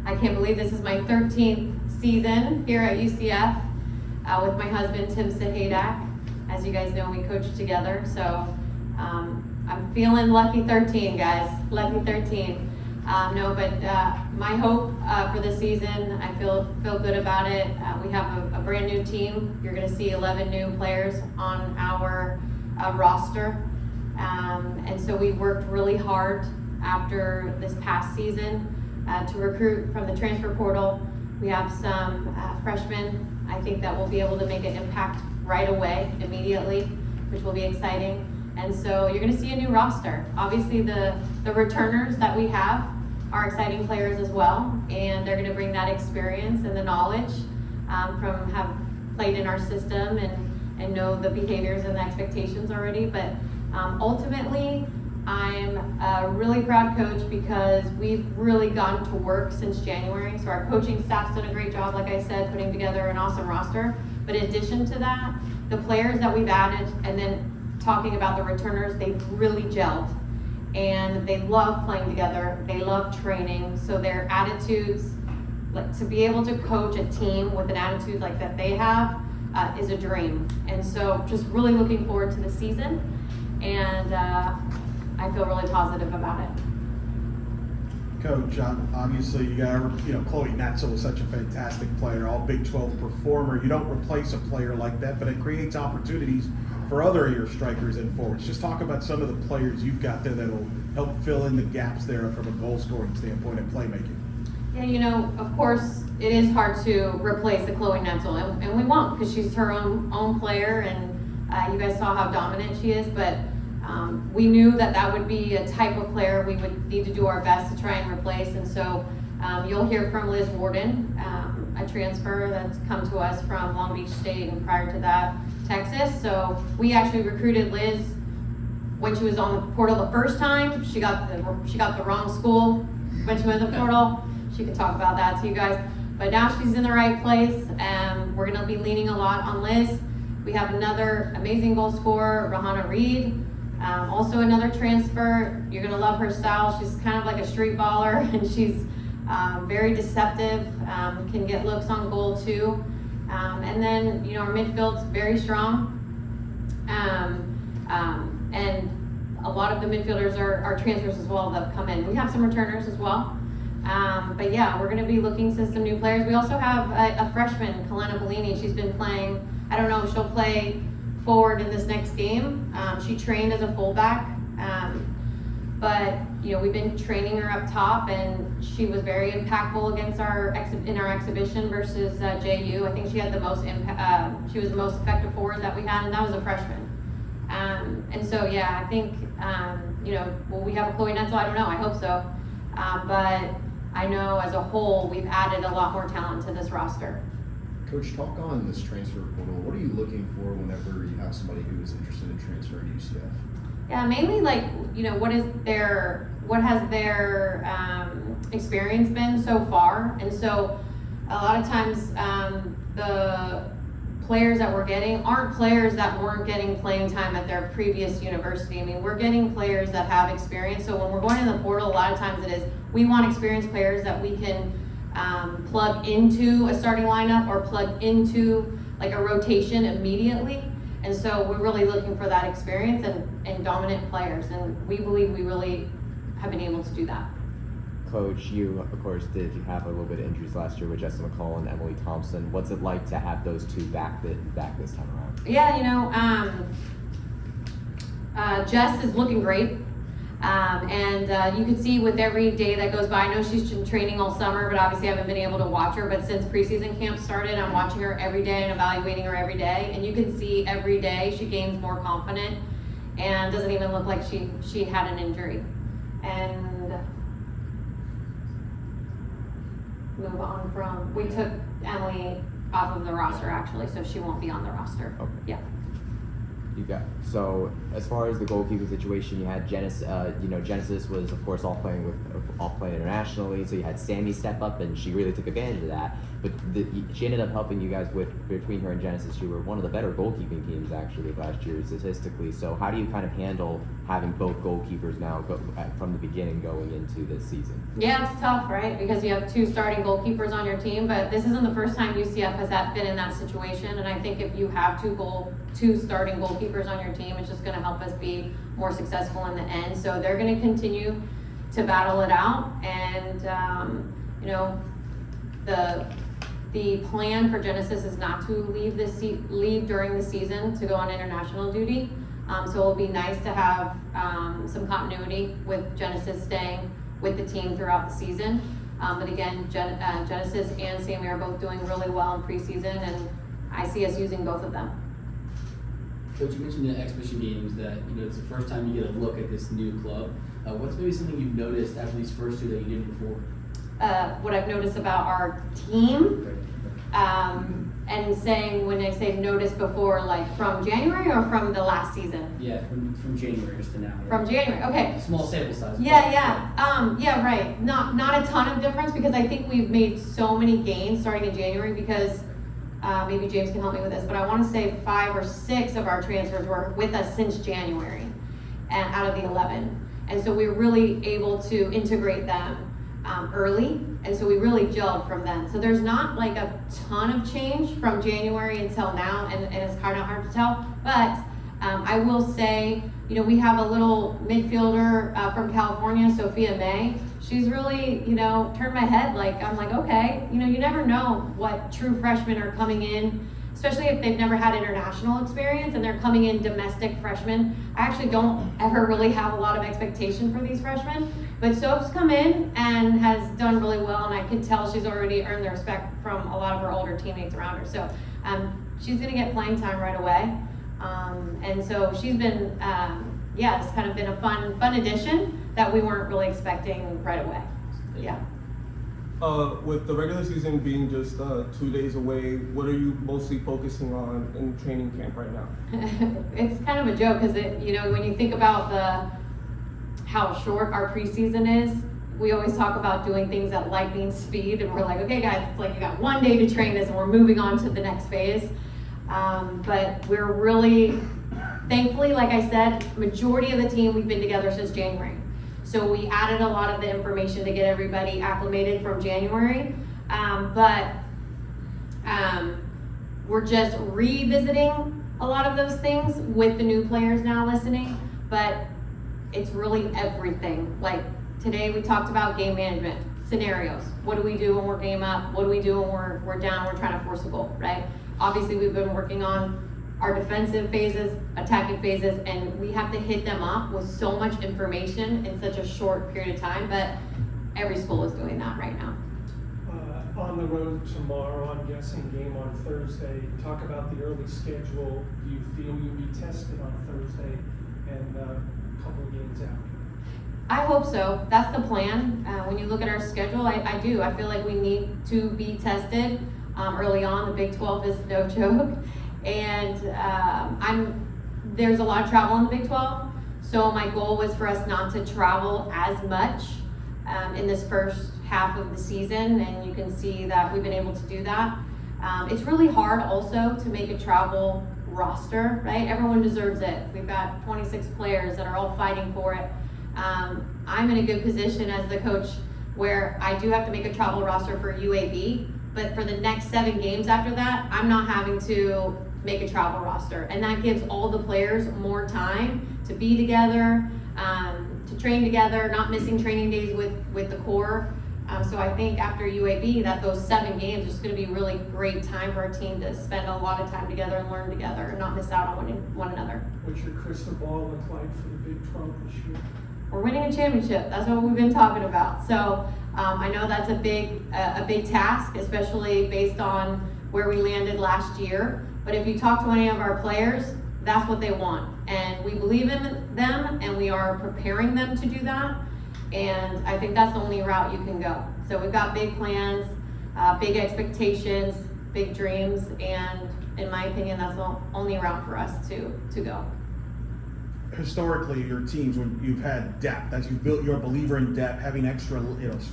I can't believe this is my 13th season here at UCF with my husband, Tim Sahaydak. As you guys know, we coach together, so I'm feeling lucky 13, guys. Lucky 13. My hope for this season, I feel good about it. We have a brand new team. You're going to see 11 new players on our roster. And so we worked really hard after this past season to recruit from the transfer portal. We have some freshmen, I think, that will be able to make an impact right away, immediately, which will be exciting. And so you're going to see a new roster. Obviously, the returners that we have are exciting players as well, and they're going to bring that experience and the knowledge from have played in our system and know the behaviors and the expectations already. But ultimately, I'm a really proud coach because we've really gone to work since January. So our coaching staff's done a great job, like I said, putting together an awesome roster. But in addition to that, the players that we've added, and then talking about the returners, they've really gelled. And they love playing together, they love training, so their attitudes, like to be able to coach a team with an attitude like that they have is a dream. And so just really looking forward to the season, and I feel really positive about it. Coach, obviously you got, Chloe Netzel is such a fantastic player, all Big 12 performer. You don't replace a player like that, but it creates opportunities for other of your strikers and forwards. Just talk about some of the players you've got there that will help fill in the gaps there from a goal scoring standpoint and playmaking. Yeah, of course, it is hard to replace a Chloe Netzel, and we won't, because she's her own player, and you guys saw how dominant she is, but we knew that would be a type of player we would need to do our best to try and replace. And so you'll hear from Liz Warden, a transfer that's come to us from Long Beach State, and prior to that, Texas. So we actually recruited Liz when she was on the portal the first time. She got the wrong school when she went to the portal. She can talk about that to you guys. But now she's in the right place, and we're going to be leaning a lot on Liz. We have another amazing goal scorer, Rahana Reed. Also another transfer. You're going to love her style. She's kind of like a street baller, and she's very deceptive, can get looks on goal too. And then, our midfield's very strong. And a lot of the midfielders are transfers as well that have come in. We have some returners as well. But yeah, we're going to be looking to some new players. We also have a freshman, Kalena Bellini. She's been playing, I don't know if she'll play forward in this next game. She trained as a fullback. But we've been training her up top, and she was very impactful against in our exhibition versus JU. I think she had the most impact. She was the most effective forward that we had, and that was a freshman. And so yeah, I think will we have a Chloe Netzel? I don't know. I hope so. But I know as a whole we've added a lot more talent to this roster. Coach, talk on this transfer portal. What are you looking for whenever you have somebody who is interested in transferring to UCF? Yeah, mainly what has their experience been so far, and so a lot of times the players that we're getting aren't players that weren't getting playing time at their previous university. I mean, we're getting players that have experience. So when we're going in the portal, a lot of times it is we want experienced players that we can plug into a starting lineup or plug into like a rotation immediately. And so we're really looking for that experience and dominant players, and we believe we really have been able to do that. Coach, you of course did have a little bit of injuries last year with Jessica McCall and Emily Thompson. What's it like to have those two back this time around? Yeah, Jess is looking great. And you can see with every day that goes by, I know she's been training all summer, but obviously I haven't been able to watch her. But since preseason camp started, I'm watching her every day and evaluating her every day. And you can see every day she gains more confident and doesn't even look like she had an injury. And move on from, we took Emily off of the roster actually, so she won't be on the roster. Okay. Yeah. You got, so as far as the goalkeeping situation, you had Genesis was of course all playing internationally, so you had Sammy step up and she really took advantage of that. but she ended up helping you guys between her and Genesis. You were one of the better goalkeeping teams actually last year statistically. So how do you kind of handle having both goalkeepers now from the beginning going into this season? Yeah, it's tough, right? Because you have 2 starting goalkeepers on your team, but this isn't the first time UCF has been in that situation. And I think if you have 2 starting goalkeepers on your team, it's just going to help us be more successful in the end. So they're going to continue to battle it out, and you know, the plan for Genesis is not to leave during the season to go on international duty. So it'll be nice to have some continuity with Genesis staying with the team throughout the season. But again, Genesis and Sammy are both doing really well in preseason, and I see us using both of them. Coach, you mentioned the exhibition games that, you know, it's the first time you get a look at this new club. What's maybe something you've noticed after these first 2 that you didn't before? What I've noticed about our team, and saying, when I say noticed before, like from January or from the last season? Yeah, from January to now. Right? From January, okay. Small sample size. Yeah, right. Not a ton of difference, because I think we've made so many gains starting in January, because maybe James can help me with this, but I want to say 5 or 6 of our transfers were with us since January, and out of the 11. And so we were really able to integrate them early, and so we really gelled from then. So there's not like a ton of change from January until now, and it's kind of hard to tell. But I will say, you know, we have a little midfielder from California, Sophia May. She's really, you know, turned my head. Like, I'm like, okay, you know, you never know what true freshmen are coming in, especially if they've never had international experience and they're coming in domestic freshmen. I actually don't ever really have a lot of expectation for these freshmen, but Soph's come in and has done really well, and I can tell she's already earned the respect from a lot of her older teammates around her. So she's gonna get playing time right away. And so she's been, it's kind of been a fun addition that we weren't really expecting right away. Yeah. With the regular season being just 2 days away, what are you mostly focusing on in training camp right now? It's kind of a joke, because you know, when you think about how short our preseason is, we always talk about doing things at lightning speed, and we're like, okay guys, it's like you got 1 day to train this and we're moving on to the next phase. But we're really, thankfully, like I said, majority of the team, we've been together since January. So we added a lot of the information to get everybody acclimated from January. But we're just revisiting a lot of those things with the new players now listening. But it's really everything. Like today we talked about game management, scenarios. What do we do when we're game up? What do we do when we're down, we're trying to force a goal, right? Obviously we've been working on our defensive phases, attacking phases, and we have to hit them up with so much information in such a short period of time, but every school is doing that right now. On the road tomorrow, I'm guessing game on Thursday. Talk about the early schedule. Do you feel you'll be tested on Thursday and a couple of games after? I hope so. That's the plan. When you look at our schedule, I do. I feel like we need to be tested early on. The Big 12 is no joke. And there's a lot of travel in the Big 12. So my goal was for us not to travel as much in this first half of the season. And you can see that we've been able to do that. It's really hard also to make a travel roster, right? Everyone deserves it. We've got 26 players that are all fighting for it. I'm in a good position as the coach where I do have to make a travel roster for UAB, but for the next 7 games after that, I'm not having to make a travel roster. And that gives all the players more time to be together, to train together, not missing training days with the core. So I think after UAB, that those 7 games is going to be really great time for our team to spend a lot of time together and learn together and not miss out on one another. What's your crystal ball look like for the Big 12 this year? We're winning a championship. That's what we've been talking about. So I know that's a big task, especially based on where we landed last year. But if you talk to any of our players, that's what they want. And we believe in them, and we are preparing them to do that. And I think that's the only route you can go. So we've got big plans, big expectations, big dreams, and in my opinion, that's the only route for us to go. Historically, your teams, when you've had depth, as you've built, you're a believer in depth, having extra,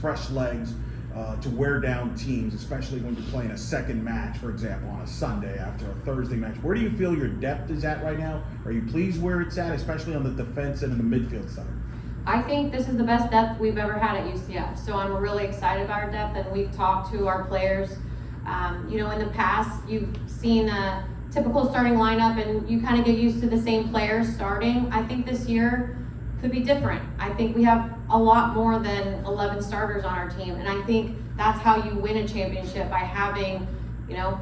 fresh legs. to wear down teams, especially when you're playing a second match, for example, on a Sunday after a Thursday match. Where do you feel your depth is at right now? Are you pleased where it's at, especially on the defense and in the midfield side? I think this is the best depth we've ever had at UCF, so I'm really excited about our depth, and we've talked to our players. In the past, you've seen a typical starting lineup and you kind of get used to the same players starting. I think this year could be different. I think we have a lot more than 11 starters on our team, and I think that's how you win a championship, by having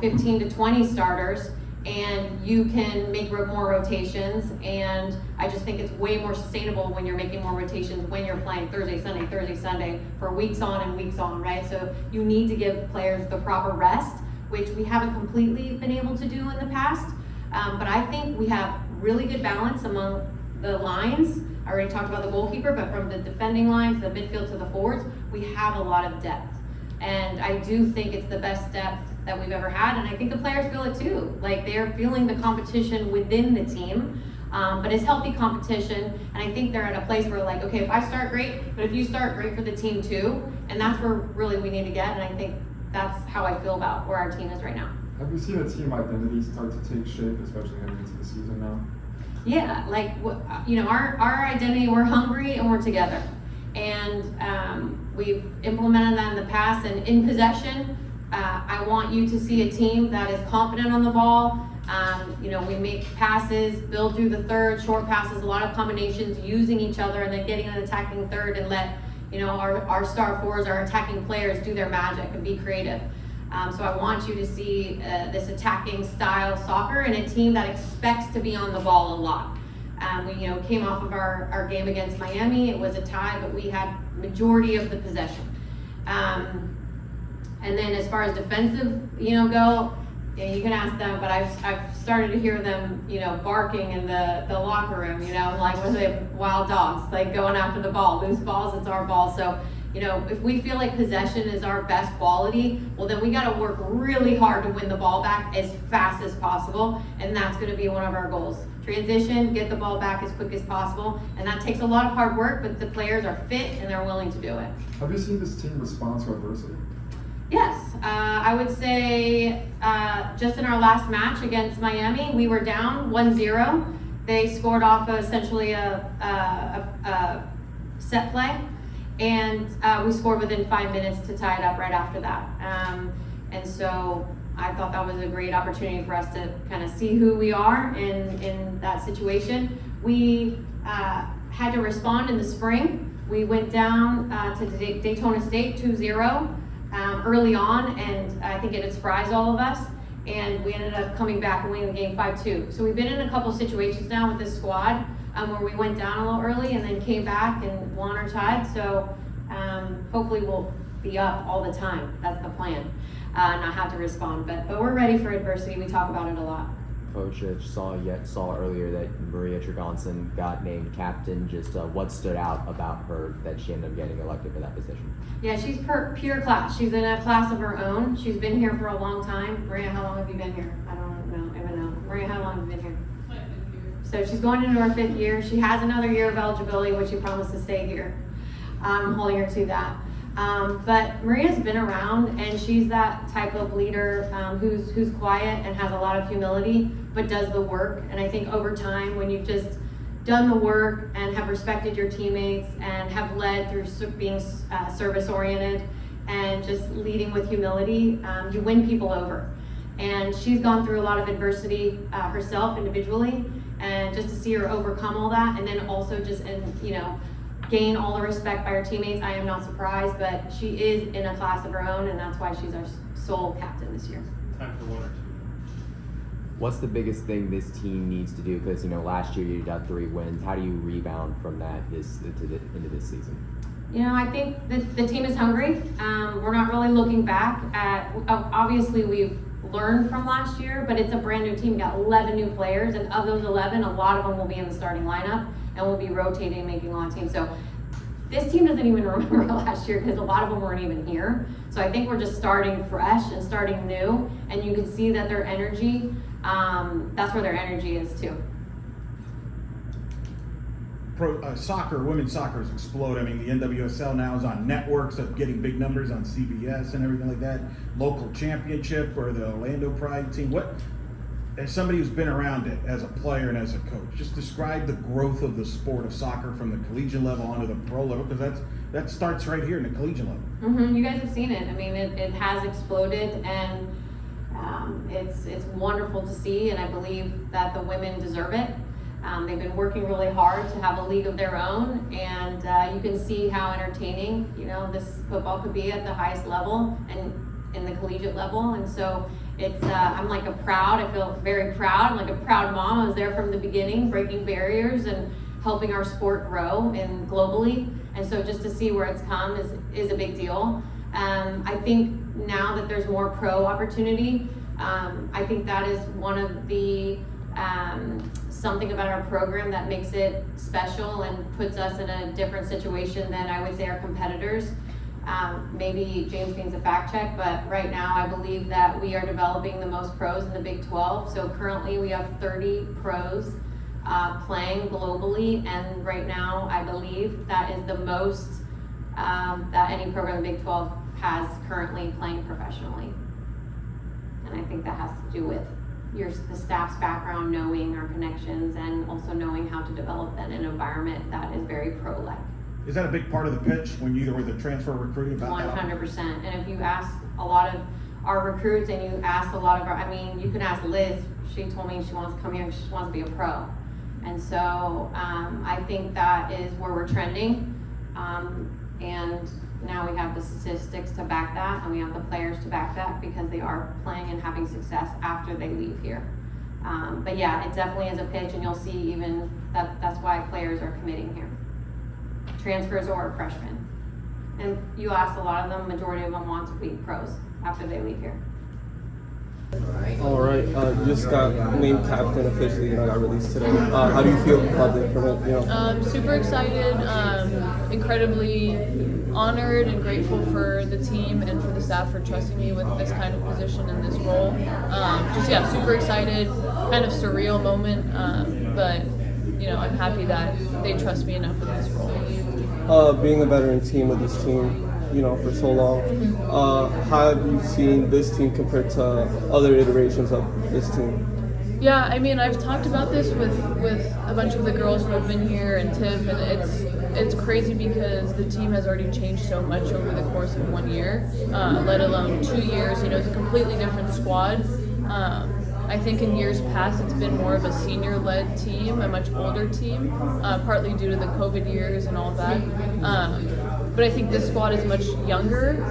15 to 20 starters, and you can make more rotations. And I just think it's way more sustainable when you're making more rotations, when you're playing Thursday, Sunday for weeks on and weeks on, right? So you need to give players the proper rest, which we haven't completely been able to do in the past. But I think we have really good balance among the lines. I already talked about the goalkeeper, but from the defending line to the midfield to the forwards, we have a lot of depth. And I do think it's the best depth that we've ever had, and I think the players feel it too. Like, they're feeling the competition within the team, but it's healthy competition, and I think they're at a place where, like, okay, if I start great, but if you start great for the team too, and that's where really we need to get, and I think that's how I feel about where our team is right now. Have you seen a team identity start to take shape, especially heading into the season now? Yeah, like, our identity, we're hungry and we're together. And we've implemented that in the past, and in possession, I want you to see a team that is confident on the ball. We make passes, build through the third, short passes, a lot of combinations, using each other, and then getting an attacking third, and let our star forwards, our attacking players, do their magic and be creative. So I want you to see this attacking style soccer, and a team that expects to be on the ball a lot. We came off of our game against Miami. It was a tie, but we had majority of the possession. And then as far as defensive, go, you can ask them, but I've started to hear them, barking in the locker room, like, what are they, wild dogs, like, going after the ball, loose balls, it's our ball. So, if we feel like possession is our best quality, well, then we got to work really hard to win the ball back as fast as possible, and that's going to be one of our goals. Transition, get the ball back as quick as possible, and that takes a lot of hard work, but the players are fit and they're willing to do it. Have you seen this team respond to adversity? Yes, I would say just in our last match against Miami, we were down 1-0. They scored off essentially a set play, and we scored within 5 minutes to tie it up right after that. And so I thought that was a great opportunity for us to kind of see who we are in that situation. We had to respond in the spring. We went down to Daytona State 2-0 early on, and I think it had surprised all of us. And we ended up coming back and winning the game 5-2. So we've been in a couple situations now with this squad where we went down a little early and then came back and won or tied. So hopefully we'll be up all the time. That's the plan. Not have to respond, but we're ready for adversity. We talk about it a lot. Coach, saw earlier that Maria Tregonson got named captain. Just what stood out about her that she ended up getting elected for that position? Yeah, she's pure class. She's in a class of her own. She's been here for a long time. Maria, how long have you been here? I don't even know. Maria, how long have you been here? 5 years. So she's going into her 5th year. She has another year of eligibility, which she promised to stay here. I'm holding her to that. But Maria's been around, and she's that type of leader who's quiet and has a lot of humility, but does the work. And I think over time, when you've just done the work and have respected your teammates and have led through being service-oriented and just leading with humility, you win people over. And she's gone through a lot of adversity herself individually, and just to see her overcome all that, and then also just gain all the respect by her teammates, I am not surprised, but she is in a class of her own, and that's why she's our sole captain this year. Time for one or two. What's the biggest thing this team needs to do? Because last year you got 3 wins. How do you rebound from that into this season? I think the team is hungry. We're not really looking back at, obviously we've learned from last year, but it's a brand new team. We got 11 new players, and of those 11, a lot of them will be in the starting lineup, and we'll be rotating, making a lot of teams. So this team doesn't even remember last year because a lot of them weren't even here. So I think we're just starting fresh and starting new, and you can see that their energy, that's where their energy is too. soccer, women's soccer has exploded. I mean, the NWSL now is on networks of getting big numbers on CBS and everything like that. Local championship or the Orlando Pride team. What, as somebody who's been around it as a player and as a coach, just describe the growth of the sport of soccer from the collegiate level onto the pro level, because that starts right here in the collegiate level. Mm-hmm. You guys have seen it. I mean, it has exploded, and it's wonderful to see, and I believe that the women deserve it. They've been working really hard to have a league of their own, and you can see how entertaining, this football could be at the highest level and in the collegiate level. And so it's, I feel very proud. I'm like a proud mom. I was there from the beginning, breaking barriers and helping our sport grow and globally. And so just to see where it's come is a big deal. I think now that there's more pro opportunity, I think that is one of the something about our program that makes it special and puts us in a different situation than I would say our competitors. Maybe James needs a fact check, but right now I believe that we are developing the most pros in the Big 12. So currently we have 30 pros playing globally, and right now I believe that is the most that any program in the Big 12 has currently playing professionally. And I think that has to do with the staff's background, knowing our connections, and also knowing how to develop that in an environment that is very pro-like. Is that a big part of the pitch when you were the transfer recruiting about 100%. And if you ask a lot of our recruits and you ask a lot of you can ask Liz, she told me she wants to come here and she wants to be a pro. And so I think that is where we're trending. And now we have the statistics to back that, and we have the players to back that, because they are playing and having success after they leave here. But yeah, it definitely is a pitch, and you'll see even that's why players are committing here. Transfers or freshmen. And you ask a lot of them, majority of them want to be pros after they leave here. All right, you just got named captain officially, got released today. How do you feel about it from it? Super excited, incredibly honored and grateful for the team and for the staff for trusting me with this kind of position and this role. Super excited, kind of surreal moment, but I'm happy that they trust me enough with this role. Being a veteran team with this team, for so long, how have you seen this team compared to other iterations of this team? Yeah, I've talked about this with a bunch of the girls who have been here and Tiff, and it's crazy because the team has already changed so much over the course of 1 year, let alone 2 years. It's a completely different squad. I think in years past it's been more of a senior-led team, a much older team, partly due to the COVID years and all that. But I think this squad is much younger,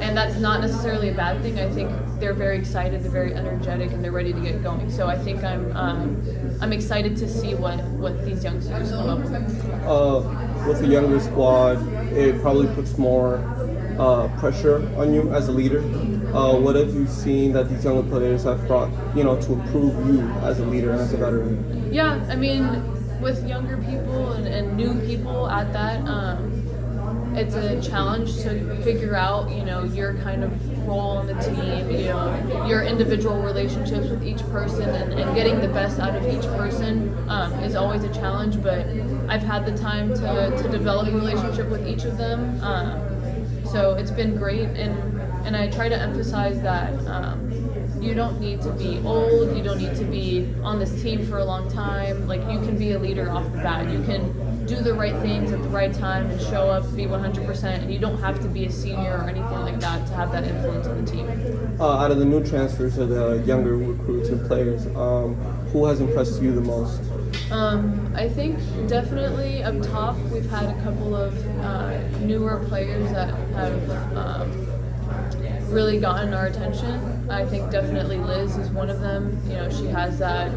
and that's not necessarily a bad thing. I think they're very excited, they're very energetic, and they're ready to get going. So I think I'm excited to see what these youngsters come up with. With the younger squad, it probably puts more pressure on you as a leader. What have you seen that these younger players have brought, to improve you as a leader and as a veteran? Yeah, with younger people and new people at that, it's a challenge to figure out, your kind of role in the team, your individual relationships with each person, and getting the best out of each person is always a challenge, but I've had the time to develop a relationship with each of them. So it's been great, and I try to emphasize that you don't need to be old, you don't need to be on this team for a long time. Like, you can be a leader off the bat. You can do the right things at the right time and show up, be 100%, and you don't have to be a senior or anything like that to have that influence on the team. Out of the new transfers or the younger recruits and players, who has impressed you the most? I think definitely up top we've had a couple of newer players that have really gotten our attention. I think definitely Liz is one of them. She has that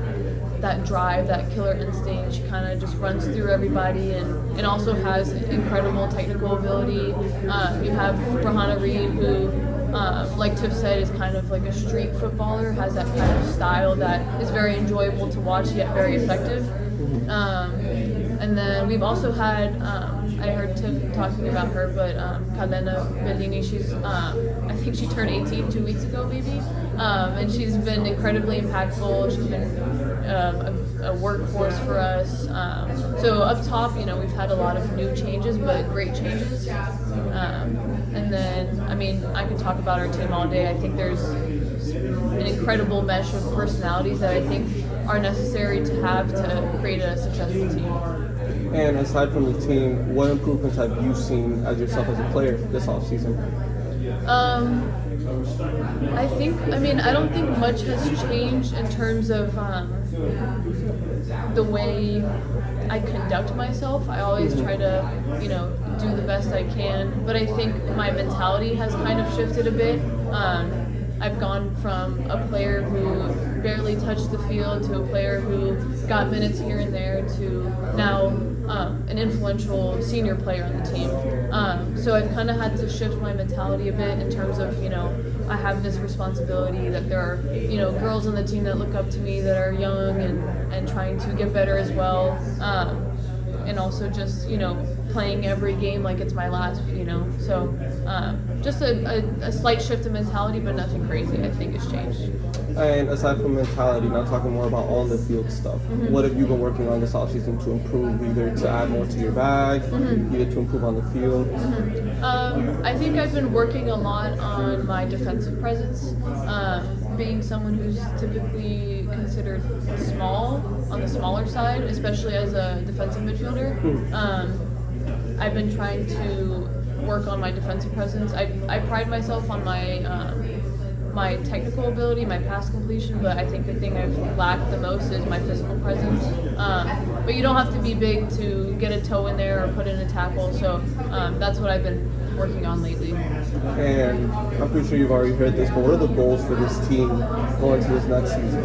drive, that killer instinct. She kind of just runs through everybody and also has incredible technical ability. You have Brahana Reed, who, like Tiff said, is kind of like a street footballer, has that kind of style that is very enjoyable to watch yet very effective. And then we've also had, I heard Tiff talking about her, but Kalena Bellini, she's, I think she turned 18 2 weeks ago maybe, and she's been incredibly impactful. She's been a workhorse for us. So up top, you know, we've had a lot of new changes, but great changes. And then, I mean, I could talk about our team all day. I think there's an incredible mesh of personalities that I think are necessary to have to create a successful team. And aside from the team, what improvements have you seen as yourself as a player this offseason? I don't think much has changed in terms of the way I conduct myself. I always try to, you know, do the best I can, but I think my mentality has kind of shifted a bit. I've gone from a player who barely touched the field to a player who got minutes here and there to now an influential senior player on the team. So I've kind of had to shift my mentality a bit in terms of, you know, I have this responsibility that there are, you know, girls on the team that look up to me that are young and trying to get better as well. And also just, you know, playing every game like it's my last, you know. So just a slight shift in mentality, but nothing crazy I think has changed. And aside from mentality, now talking more about on the field stuff, what have you been working on this offseason to improve, either to add more to your bag, either to improve on the field? I think I've been working a lot on my defensive presence. Being someone who's typically considered small, on the smaller side, especially as a defensive midfielder. I've been trying to work on my defensive presence. I pride myself on my technical ability, my pass completion, but I think the thing I've lacked the most is my physical presence. But you don't have to be big to get a toe in there or put in a tackle, so that's what I've been working on lately. And I'm pretty sure you've already heard this, but what are the goals for this team going into this next season?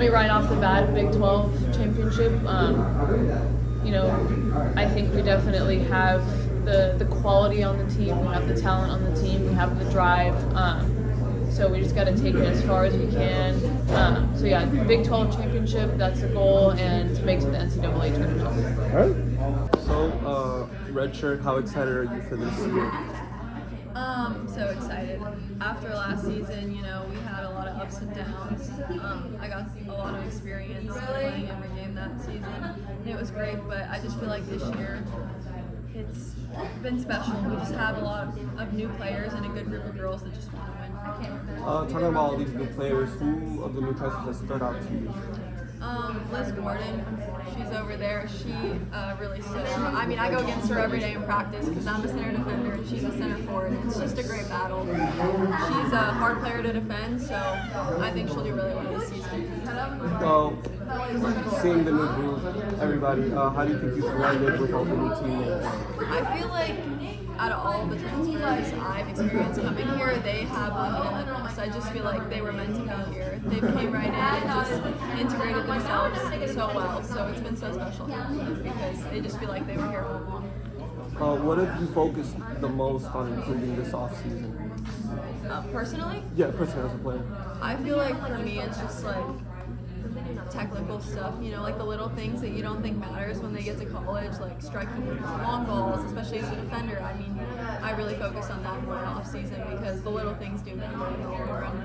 Right off the bat, Big 12 championship. You know, I think we definitely have the quality on the team, we have the talent on the team, we have the drive. So we just got to take it as far as we can. So yeah, Big 12 championship, that's the goal, and to make it to the NCAA tournament. All right. So, Red Shirt, how excited are you for this year? So excited. After last season, you know, we had a lot of ups and downs. I got a lot of experience playing every game that season, and it was great, but I just feel like this year it's been special. We just have a lot of new players and a good group of girls that just want to win. Talking about all these new players, who of the new transfers has stood out to you? Liz Gordon, she's over there. She really stood out. I mean, I go against her every day in practice because I'm a center defender and she's a center forward. It's just a great battle. She's a hard player to defend, so I think she'll do really well this season. So, seeing the new group, everybody, how do you think you blended with all the new teammates? I feel like out of all the transfers I've experienced coming here, they have been the most. I just feel like they were meant to be here. They came right in and just integrated themselves so well. So it's been so special because they just feel like they were here all along. What have you focused the most on improving this offseason? Personally? Yeah, personally as a player. I feel like for me it's just like technical stuff, you know, like the little things that you don't think matters when they get to college, like striking long balls, especially as a defender. I mean, I really focus on that more off season because the little things do matter in the long run.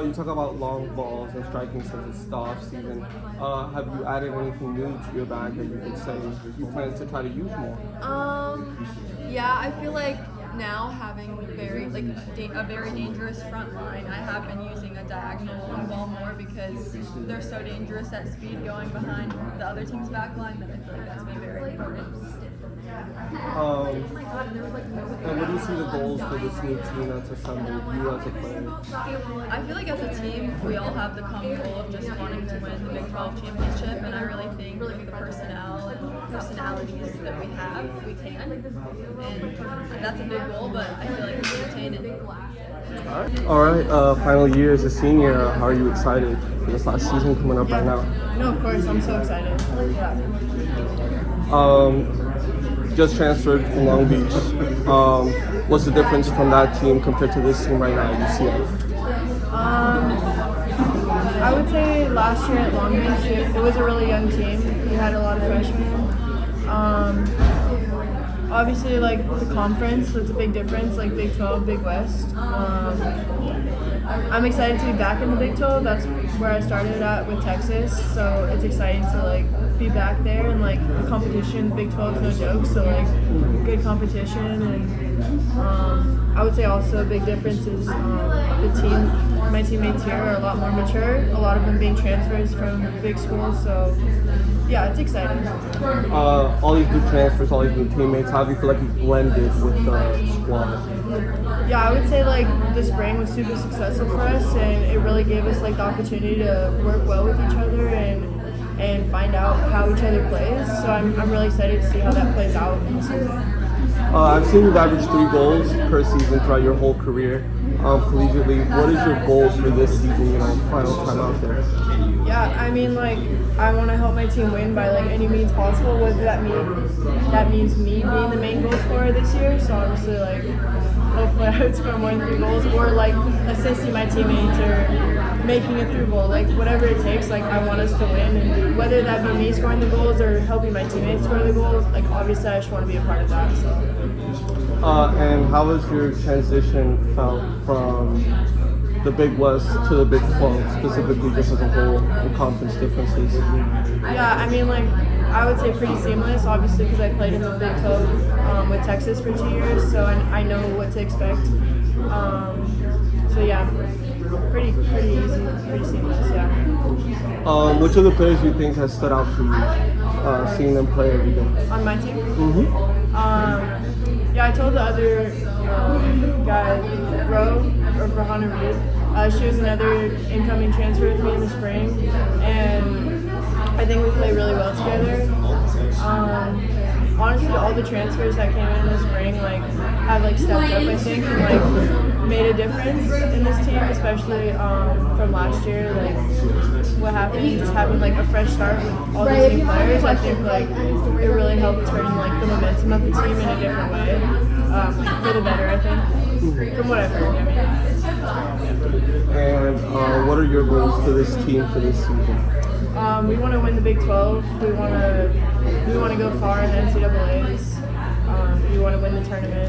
You talk about long balls and striking since it's the off season. Have you added anything new to your bag that you could say you plan to try to use more? Yeah, I feel like now having a very dangerous front line, I have been using a diagonal long ball more because they're so dangerous at speed going behind the other team's back line that I feel like that's been very important. And what do you see the goals for this new team that's assembled, you as a player? I feel like as a team, we all have the common goal of just wanting to win the Big 12 championship, and I really think with the personnel and personalities that we have, we can. And that's a big goal, but I feel like we can attain it. All right, final year as a senior. How are you excited for this last season coming up right now? No, of course, I'm so excited. Just transferred from Long Beach. What's the difference from that team compared to this team right now at UCF? I would say last year at Long Beach, it was a really young team. We had a lot of freshmen. Obviously, like the conference, so it's a big difference, like Big 12, Big West. I'm excited to be back in the Big 12. That's where I started at with Texas, so it's exciting to like be back there and like the competition. Big 12 is no joke, so like good competition, and I would say also a big difference is the team. My teammates here are a lot more mature. A lot of them being transfers from big schools, so yeah, it's exciting. All these new transfers, all these new teammates, how do you feel like you blended with the squad? Yeah, I would say like the spring was super successful for us, and it really gave us like the opportunity to work well with each other and find out how each other plays. So I'm really excited to see how that plays out in the season. I've seen you average 3 goals per season throughout your whole career. Collegiately, what is your goal for this season, final time out there? Yeah, I mean, like, I want to help my team win by, like, any means possible, whether that means me being the main goal scorer this year, so obviously, like, hopefully I would score more than 3 goals, or, like, assisting my teammates or making a through goal, like, whatever it takes, like, I want us to win, and whether that be me scoring the goals or helping my teammates score the goals, like, obviously I just want to be a part of that, so. And how has your transition felt from the Big West to the Big 12, specifically just as a whole, and conference differences? Yeah, I mean, like, I would say pretty seamless, obviously, because I played in the Big 12 with Texas for 2 years, so I know what to expect. So yeah, pretty easy, pretty seamless, yeah. Which of the players do you think has stood out for you, seeing them play every day? On my team? Mm-hmm. Yeah, I told the other guy, Rohana Reed, she was another incoming transfer with me in the spring, and I think we play really well together. Honestly, all the transfers that came in the spring, like, have like stepped up, I think, and like made a difference in this team, especially from last year. Like, what happened, just having like a fresh start with all these new players, I think like it really helped turn like the momentum of the team in a different way, for the better, I think, from what I've heard. I mean. And what are your goals for this team for this season? We want to win the Big 12. We want to go far in the NCAAs. We want to win the tournament.